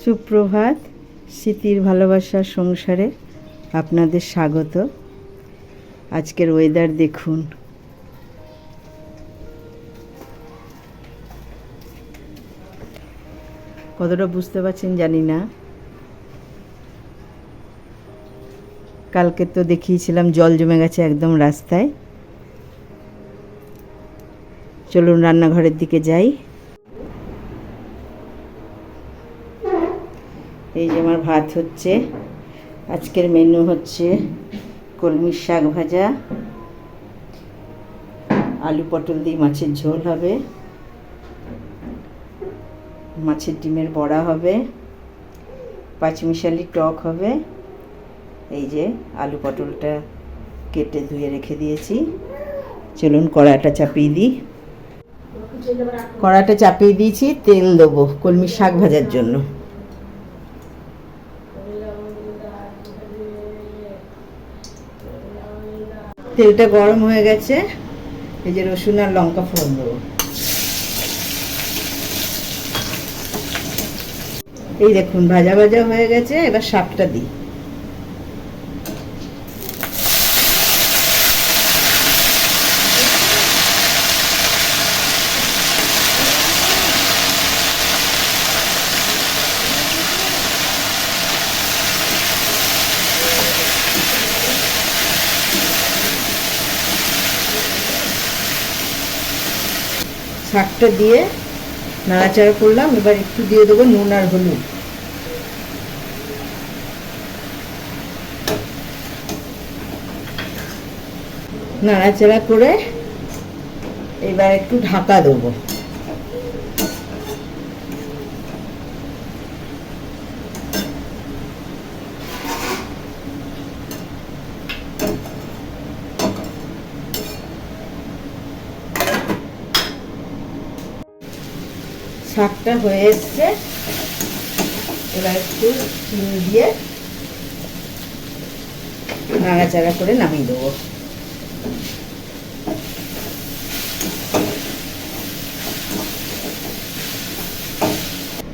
সুপ্রভাত। স্মৃতির ভালোবাসার সংসারে আপনাদের স্বাগত। আজকের ওয়েদার দেখুন, কতটা বুঝতে পারছেন জানি না। কালকে তো দেখিয়েছিলাম জল জমে গেছে একদম রাস্তায়। চলুন রান্নাঘরের দিকে যাই। এই যে আমার ভাত হচ্ছে। আজকের মেনু হচ্ছে কলমির শাক ভাজা, আলু পটল দিয়ে মাছের ঝোল হবে, মাছের ডিমের বড়া হবে, পাঁচমিশালি টক হবে। এই যে আলু পটলটা কেটে ধুয়ে রেখে দিয়েছি। চলুন কড়াটা চাপিয়ে দিই। কড়াটা চাপিয়ে দিয়েছি, তেল দেবো কলমির শাক ভাজার জন্য। তেলটা গরম হয়ে গেছে। এই যে রসুন আর লঙ্কা ফোড়ন দেবো। এই দেখুন ভাজা ভাজা হয়ে গেছে। এবার শাকটা দিই। শাকটা দিয়ে নাড়াচাড়া করলাম। এবার একটু দিয়ে দেবো নুন আর হলুদ। নাড়াচাড়া করে এবার একটু ঢাকা দেবো। শাকটা হয়ে এসছে। এবার একটু চিনি দিয়ে নাড়াচাড়া করে নামিয়ে দেবো।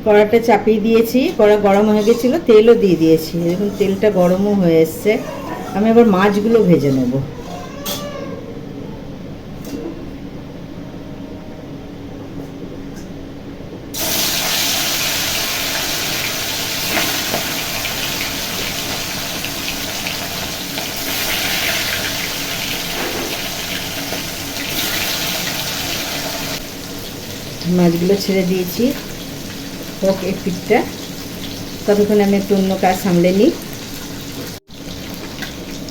কড়াটা চাপিয়ে দিয়েছি। কড়া গরম হয়ে গেছিলো, তেলও দিয়ে দিয়েছি। দেখুন তেলটা গরমও হয়ে এসছে। আমি এবার মাছগুলো ভেজে নেব। মাছগুলো ছেড়ে দিয়েছি, হোক এক পিঠটা। ততক্ষণ আমি একটু অন্য কাজ সামলে নিই।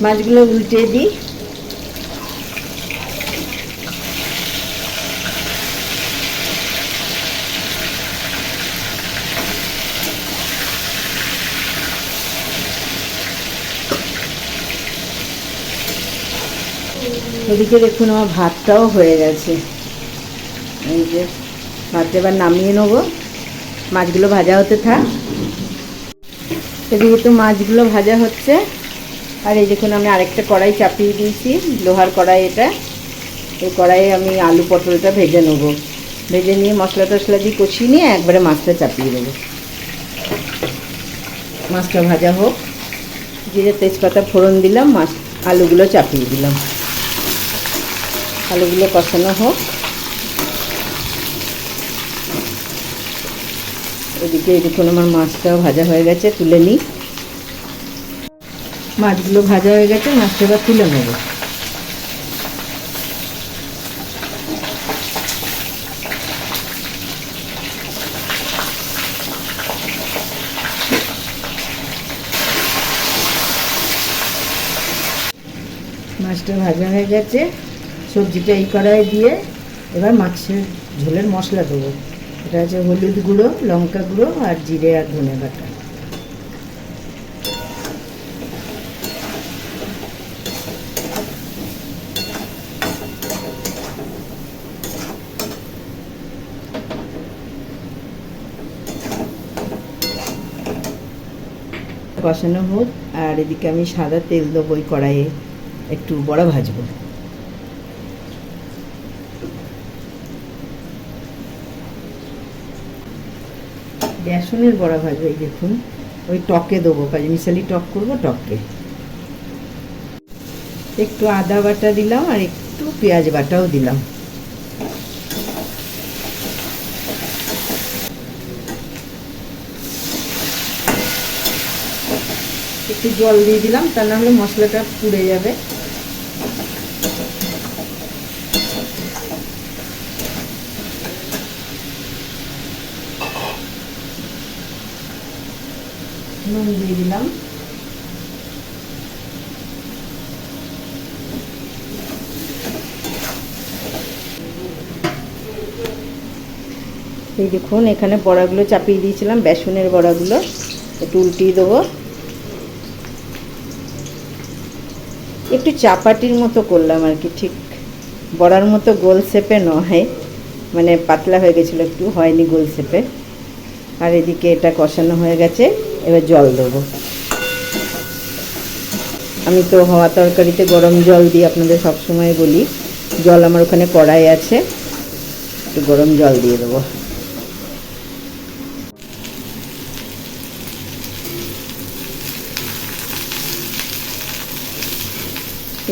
মাছগুলো উল্টে দিই। ওদিকে দেখুন আমার ভাতটাও হয়ে গেছে। এই যে ভাত এবার নামিয়ে নেব। মাছগুলো ভাজা হতে থাক। এদিকে তো মাছগুলো ভাজা হচ্ছে। আর এই দেখুন আমি আরেকটা কড়াই চাপিয়ে দিয়েছি, লোহার কড়াই এটা। এই কড়াইয়ে আমি আলু পটলটা ভেজে নেব। ভেজে নিয়ে মশলা টশলা দিয়ে কষিয়ে নিয়ে একবারে মাছটা চাপিয়ে দেবো। মাছটা ভাজা হোক। জিরে তেজপাতা ফোড়ন দিলাম, মাছ আলুগুলো চাপিয়ে দিলাম। আলুগুলো কষানো হোক। এদিকে দেখুন আমার মাছটাও ভাজা হয়ে গেছে, তুলে নিই। মাছগুলো ভাজা হয়ে গেছে, মাছটা এবার তুলে নেব। মাছটা ভাজা হয়ে গেছে। সবজিটা এই কড়াই দিয়ে এবার মাছের ঝোলের মশলা দেবো। এটা হচ্ছে হলুদ গুঁড়ো, লঙ্কা গুঁড়ো আর জিরে আর ধনে বাটা। কষানো হোক। আর এদিকে আমি সাদা তেল দেবো ওই কড়াইয়ে, একটু বড়া ভাজবো। বেসনের বড়া ভাজবো। এই দেখুন, ওই টকে দেবো, পাঁচমিশালি টক করবো, টকে একটু আদা বাটা দিলাম আর একটু পেঁয়াজ বাটাও দিলাম। একটু জল দিয়ে দিলাম, তা না হলে মশলাটা পুড়ে যাবে। নুন দিয়ে দিলাম। এই দেখুন, এখানে বড়াগুলো চাপিয়ে দিয়েছিলাম, বেসনের বড়াগুলো একটু উল্টিয়ে দেবো। একটু চাপাটির মতো করলাম আর কি, ঠিক বড়ার মতো গোল শেপে নয়, মানে পাতলা হয়ে গেছিলো, একটু হয়নি গোল শেপে। আর এদিকে এটা কষানো হয়ে গেছে, এবার জল দেবো। আমি তো হওয়া তরকারিতে গরম জল দিই, আপনাদের সবসময় বলি। জল আমার ওখানে কড়াই আছে, একটু গরম জল দিয়ে দেবো।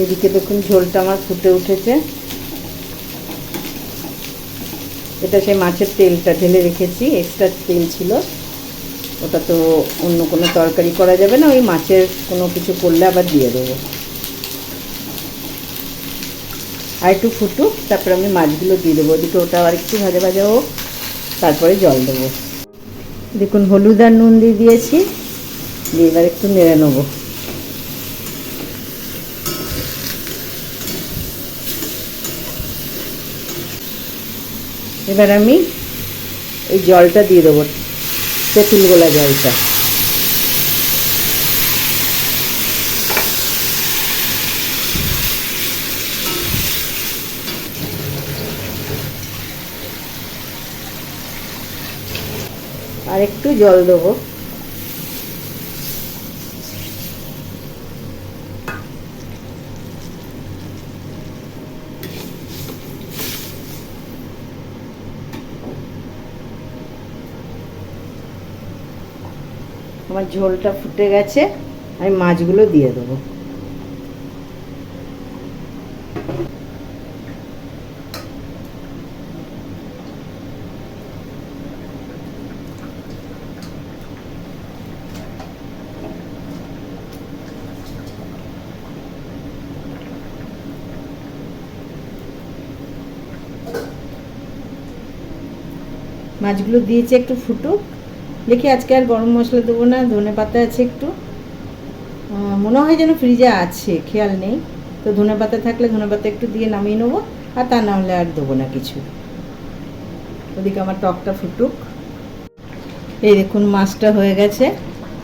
এদিকে দেখুন ঝোলটা আমার ফুটে উঠেছে। এটা সেই মাছের তেলটা ঢেলে রেখেছি, এক্সট্রা তেল ছিল, ওটা তো অন্য কোনো তরকারি করা যাবে না, ওই মাছের কোনো কিছু করলে আবার দিয়ে দেবো। আর একটু ফুটুক, তারপরে আমি মাছগুলো দিয়ে দেবো। ওদিকে ওটা আর একটু ভাজা ভাজা হোক, তারপরে জল দেবো। দেখুন হলুদ আর নুন দিয়ে দিয়েছি, দিয়ে এবার একটু নেড়ে নেবো। এবার আমি এই জলটা দিয়ে দেবো, তেঁতুল গোলা জলটা। আর একটু জল দেবো। আমার ঝোলটা ফুটে গেছে, আমি মাছগুলো দিয়ে দেবো। মাছগুলো দিয়েছি, একটু ফুটুক, দেখি। আজকে আর গরম মশলা দেবো না, ধনে পাতা আছে একটু, মনে হয় যেন ফ্রিজে আছে, খেয়াল নেই। তো ধনে পাতা থাকলে ধনে পাতা একটু দিয়ে নামিয়ে নেবো, আর তা না হলে আর দেবো না কিছু। ওদিকে আমার টকটা ফুটুক। এই দেখুন মাছটা হয়ে গেছে,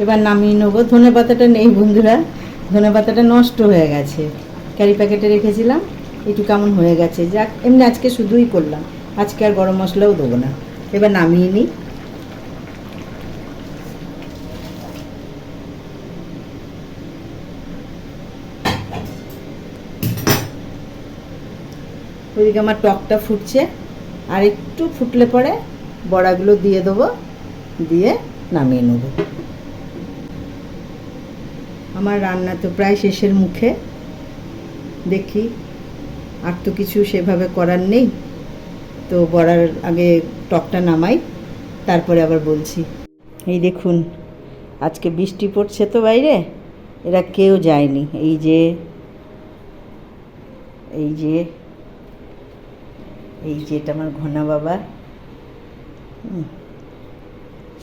এবার নামিয়ে নেবো। ধনে পাতাটা নেই বন্ধুরা, ধনে পাতাটা নষ্ট হয়ে গেছে, ক্যারি প্যাকেটে রেখেছিলাম, একটু কেমন হয়ে গেছে। যাক, এমনি আজকে শুধুই করলাম, আজকে আর গরম মশলাও দেবো না। এবার নামিয়ে নিই। ওইদিকে আমার টকটা ফুটছে, আর একটু ফুটলে পরে বড়াগুলো দিয়ে দেবো, দিয়ে নামিয়ে নেব। আমার রান্না তো প্রায় শেষের মুখে, দেখি। আর তো কিছু সেভাবে করার নেই, তো বড়ার আগে টকটা নামাই, তারপরে আবার বলছি। এই দেখুন, আজকে বৃষ্টি পড়ছে তো বাইরে, এরা কেউ যায়নি। এই যে এই যে এই যে এটা আমার ঘনা বাবা।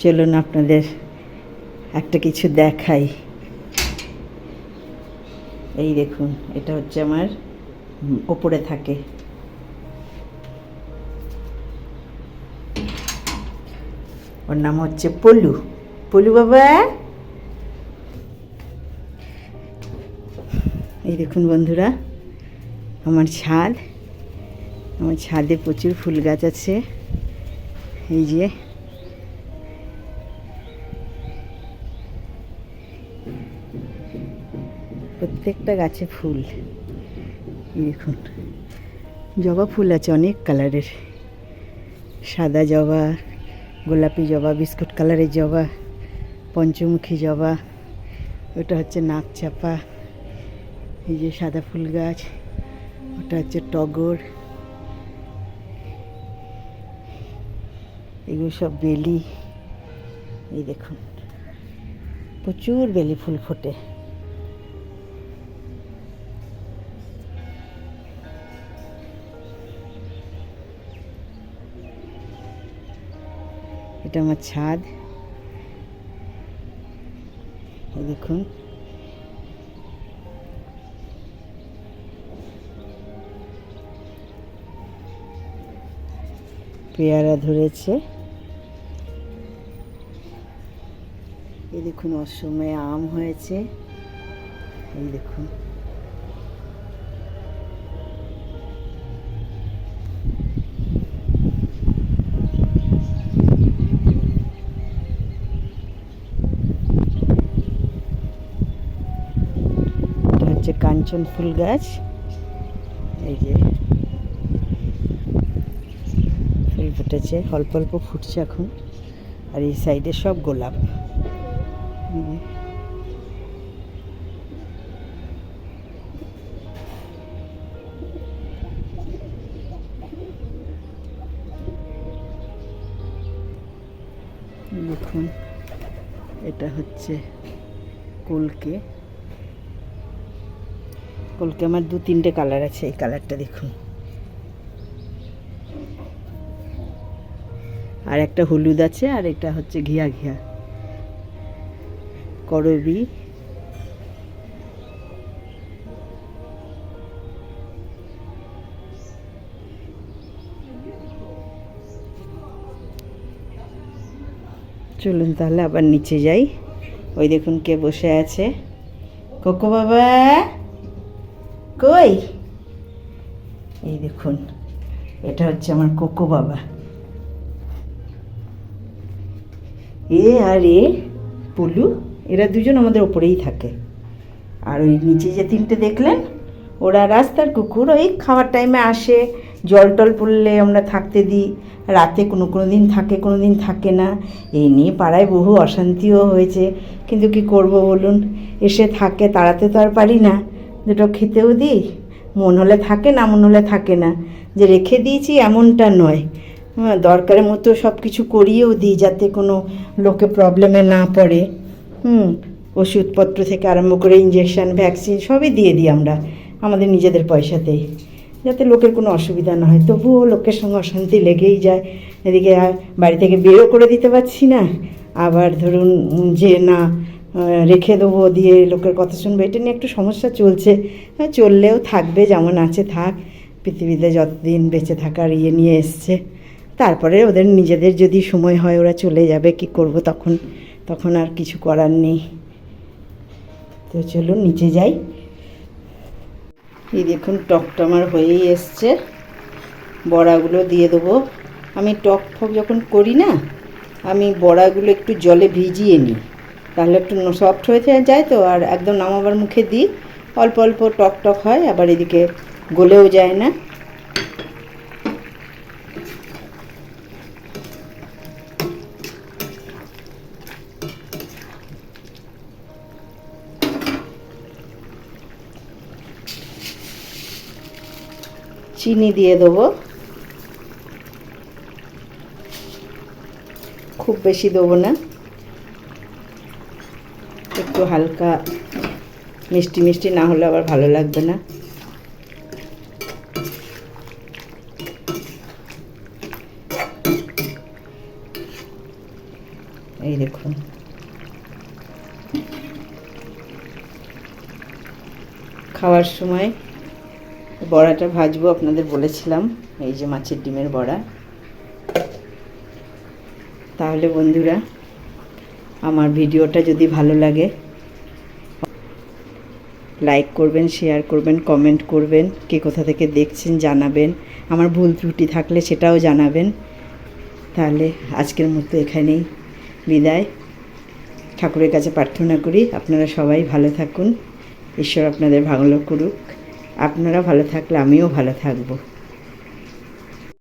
চলুন আপনাদের একটা কিছু দেখাই। এই দেখুন, এটা হচ্ছে আমার ওপরে থাকে, ওর নাম হচ্ছে পলু। পলু বাবা, এই দেখুন বন্ধুরা আমার ছাদ, আমার ছাদে প্রচুর ফুল গাছ আছে। এই যে প্রত্যেকটা গাছে ফুল। দেখুন জবা ফুল আছে অনেক কালারের, সাদা জবা, গোলাপি জবা, বিস্কুট কালারের জবা, পঞ্চমুখী জবা, ওটা হচ্ছে নাক চাপা, এই যে সাদা ফুল গাছ, ওটা হচ্ছে টগর, এগুলো সব বেলি। এই দেখুন প্রচুর বেলি ফুল ফোটে। এটা আমার ছাদ, এই দেখুন পেয়ারা ধরেছে, এই দেখুন অসময়ে আম হয়েছে, এই দেখুন কাঞ্চন ফুল গাছ, এই যে ফুল ফুটেছে, অল্প অল্প ফুটছে এখন। আর এই সাইডে সব গোলাপ। দেখুন এটা হচ্ছে কলকে, কলকে আমার 2-3টে কালার আছে, এই কালারটা দেখুন, আর একটা হলুদ আছে, আর এটা হচ্ছে ঘিয়া ঘিয়া। করবি, চলুন তাহলে আবার নিচে যাই। ওই দেখুন কে বসে আছে, কোকো বাবা কই, এই দেখুন এটা হচ্ছে আমার কোকো বাবা। এ আর এ পুলু, এরা দুজন আমাদের ওপরেই থাকে। আর ওই নিচে যে 3টে দেখলেন, ওরা রাস্তার কুকুর, ওই খাওয়ার টাইমে আসে, জল টল পড়লে আমরা থাকতে দিই, রাতে কোনো দিন থাকে, কোনো দিন থাকে না। এই নিয়ে পাড়ায় বহু অশান্তিও হয়েছে, কিন্তু কি করব বলুন, এসে থাকে, তাড়াতে তো আর পারি না, দুটো খেতেও দিই, মন হলে থাকে না, মন হলে থাকে না। যে রেখে দিয়েছি এমনটা নয়, দরকারের মতো সব কিছু করিয়েও দিই, যাতে কোনো লোকে প্রবলেমে না পড়ে। ওষুধপত্র থেকে আরম্ভ করে ইঞ্জেকশান, ভ্যাকসিন সবই দিয়ে দিই আমরা আমাদের নিজেদের পয়সাতেই, যাতে লোকের কোনো অসুবিধা না হয়। তবুও লোকের সঙ্গে অশান্তি লেগেই যায়। এদিকে বাড়ি থেকে বেরও করে দিতে পারছি না, আবার ধরুন যে না রেখে দেবো, দিয়ে লোকের কথা শুনবো, এটা নিয়ে একটু সমস্যা চলছে। চললেও থাকবে, যেমন আছে থাক, পৃথিবীতে যতদিন বেঁচে থাকার নিয়ে এসছে। তারপরে ওদের নিজেদের যদি সময় হয় ওরা চলে যাবে, কি করব তখন আর কিছু করার নেই। তো চলুন নিচে যাই। এই দেখুন টকটা আমার হয়েই এসছে, বড়াগুলো দিয়ে দেবো। আমি টক যখন করি না, আমি বড়াগুলো একটু জলে ভিজিয়ে নিই, তাহলে একটু সফট হয়ে যায় তো, আর একদম নামাবার মুখে দিই, অল্প অল্প টক হয়, আবার এদিকে গলেও যায় না। চিনি দিয়ে দেবো, খুব বেশি দেবো না, একটু হালকা মিষ্টি মিষ্টি, না হলে আবার ভালো লাগবে না। এই দেখুন খাওয়ার সময় বড়াটা ভাজবো, আপনাদের বলেছিলাম, এই যে মাছের ডিমের বড়া। তাহলে বন্ধুরা, আমার ভিডিওটা যদি ভালো লাগে লাইক করবেন, শেয়ার করবেন, কমেন্ট করবেন, কে কোথা থেকে দেখছেন জানাবেন, আমার ভুল ত্রুটি থাকলে সেটাও জানাবেন। তাহলে আজকের মতো এখানেই বিদায়। ঠাকুরের কাছে প্রার্থনা করি আপনারা সবাই ভালো থাকুন, ঈশ্বর আপনাদের ভালো করুক। আপনারা ভালো থাকলে আমিও ভালো থাকবো।